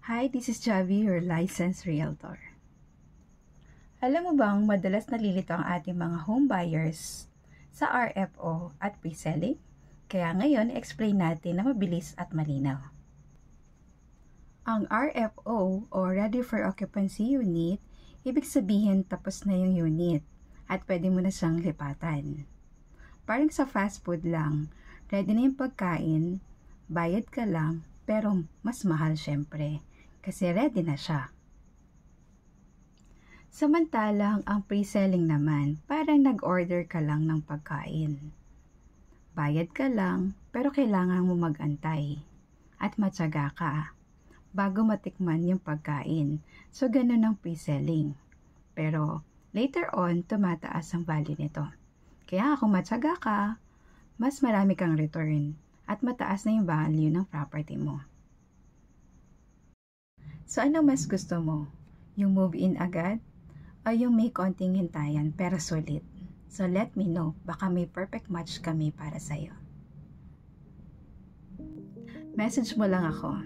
Hi, this is Javi, your licensed realtor. Alam mo bang madalas nalilito ang ating mga home buyers sa RFO at pre-selling? Kaya ngayon, explain natin na mabilis at malinaw. Ang RFO o Ready for Occupancy Unit, ibig sabihin tapos na yung unit at pwede mo na siyang lipatan. Parang sa fast food lang, ready na yung pagkain, bayad ka lang, pero mas mahal syempre. Kasi ready na siya. Samantalang ang pre-selling naman, parang nag-order ka lang ng pagkain. Bayad ka lang, pero kailangan mo mag-antay. At matyaga ka, bago matikman yung pagkain. So, ganun ang pre-selling. Pero, later on, tumataas ang value nito. Kaya kung matyaga ka, mas marami kang return at mataas na yung value ng property mo. So, ano mas gusto mo? Yung move-in agad? O yung may konting hintayan pero sulit? So, let me know. Baka may perfect match kami para sa'yo. Message mo lang ako.